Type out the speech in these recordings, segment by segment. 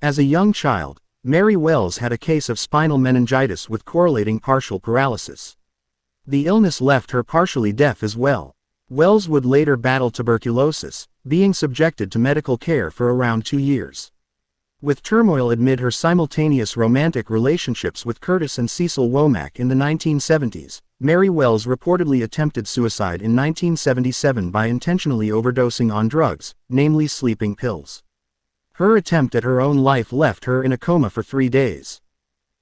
As a young child, Mary Wells had a case of spinal meningitis with correlating partial paralysis. The illness left her partially deaf as well. Wells would later battle tuberculosis, being subjected to medical care for around 2 years. With turmoil amid her simultaneous romantic relationships with Curtis and Cecil Womack in the 1970s, Mary Wells reportedly attempted suicide in 1977 by intentionally overdosing on drugs, namely sleeping pills. Her attempt at her own life left her in a coma for 3 days.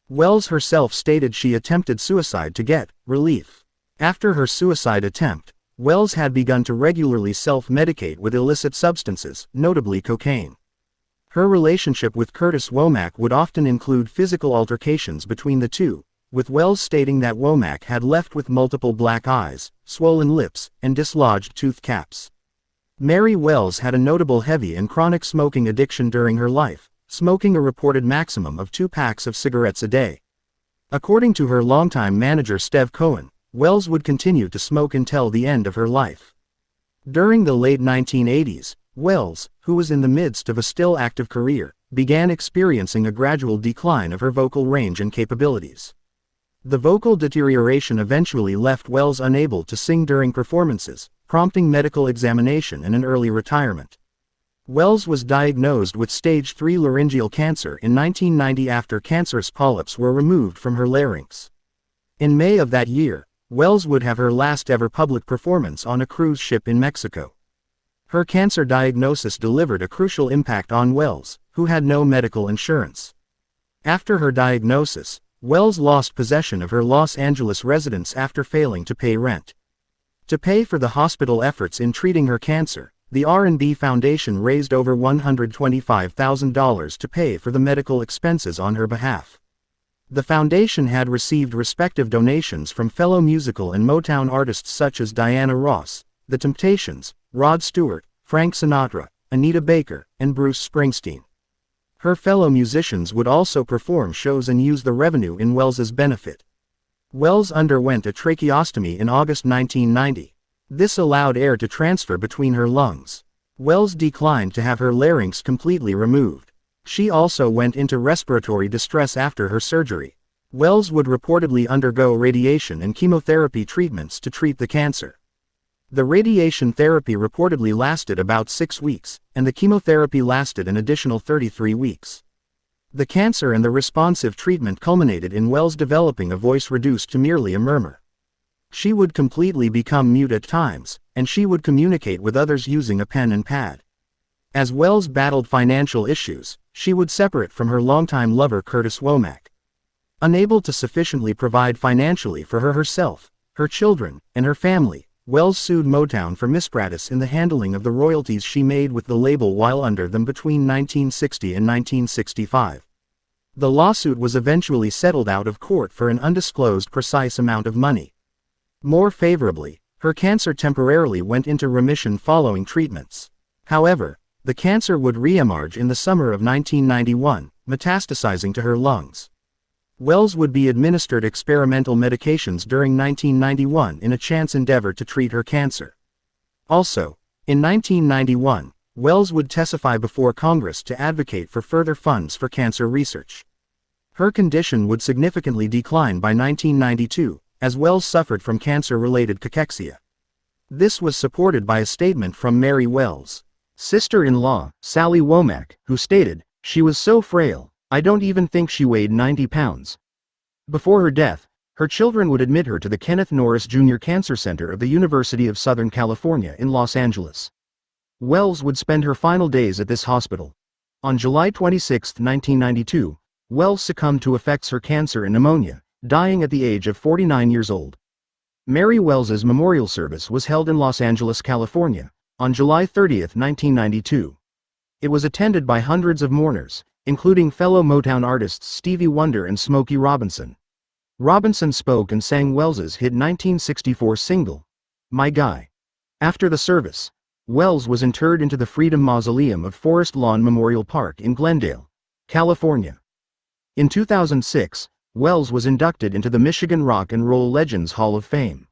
Wells herself stated she attempted suicide to get relief. After her suicide attempt, Wells had begun to regularly self-medicate with illicit substances, notably cocaine. Her relationship with Curtis Womack would often include physical altercations between the two, with Wells stating that Womack had left with multiple black eyes, swollen lips, and dislodged tooth caps. Mary Wells had a notable heavy and chronic smoking addiction during her life, smoking a reported maximum of 2 packs of cigarettes a day. According to her longtime manager Steve Cohen, Wells would continue to smoke until the end of her life. During the late 1980s, Wells, who was in the midst of a still active career, began experiencing a gradual decline of her vocal range and capabilities. The vocal deterioration eventually left Wells unable to sing during performances, prompting medical examination and an early retirement. Wells was diagnosed with stage 3 laryngeal cancer in 1990 after cancerous polyps were removed from her larynx. In May of that year, Wells would have her last ever public performance on a cruise ship in Mexico. Her cancer diagnosis delivered a crucial impact on Wells, who had no medical insurance. After her diagnosis, Wells lost possession of her Los Angeles residence after failing to pay rent. To pay for the hospital efforts in treating her cancer, the R&B Foundation raised over $125,000 to pay for the medical expenses on her behalf. The foundation had received respective donations from fellow musical and Motown artists such as Diana Ross, The Temptations, Rod Stewart, Frank Sinatra, Anita Baker, and Bruce Springsteen. Her fellow musicians would also perform shows and use the revenue in Wells's benefit. Wells underwent a tracheostomy in August 1990. This allowed air to transfer between her lungs. Wells declined to have her larynx completely removed. She also went into respiratory distress after her surgery. Wells would reportedly undergo radiation and chemotherapy treatments to treat the cancer. The radiation therapy reportedly lasted about 6 weeks, and the chemotherapy lasted an additional 33 weeks. The cancer and the responsive treatment culminated in Wells developing a voice reduced to merely a murmur. She would completely become mute at times, and she would communicate with others using a pen and pad. As Wells battled financial issues, she would separate from her longtime lover Curtis Womack. Unable to sufficiently provide financially for herself, her children, and her family, Wells sued Motown for mispractice in the handling of the royalties she made with the label while under them between 1960 and 1965. The lawsuit was eventually settled out of court for an undisclosed precise amount of money. More favorably, her cancer temporarily went into remission following treatments. However, the cancer would re-emerge in the summer of 1991, metastasizing to her lungs. Wells would be administered experimental medications during 1991 in a chance endeavor to treat her cancer. Also, in 1991, Wells would testify before Congress to advocate for further funds for cancer research. Her condition would significantly decline by 1992, as Wells suffered from cancer-related cachexia. This was supported by a statement from Mary Wells' sister-in-law, Sally Womack, who stated, "She was so frail, I don't even think she weighed 90 pounds. Before her death, her children would admit her to the Kenneth Norris Jr. Cancer Center of the University of Southern California in Los Angeles. Wells would spend her final days at this hospital. On July 26, 1992, Wells succumbed to effects her cancer and pneumonia, dying at the age of 49 years old. Mary Wells's memorial service was held in Los Angeles, California, on July 30, 1992. It was attended by hundreds of mourners, including fellow Motown artists Stevie Wonder and Smokey Robinson. Robinson spoke and sang Wells's hit 1964 single, "My Guy." After the service, Wells was interred into the Freedom Mausoleum of Forest Lawn Memorial Park in Glendale, California. In 2006, Wells was inducted into the Michigan Rock and Roll Legends Hall of Fame.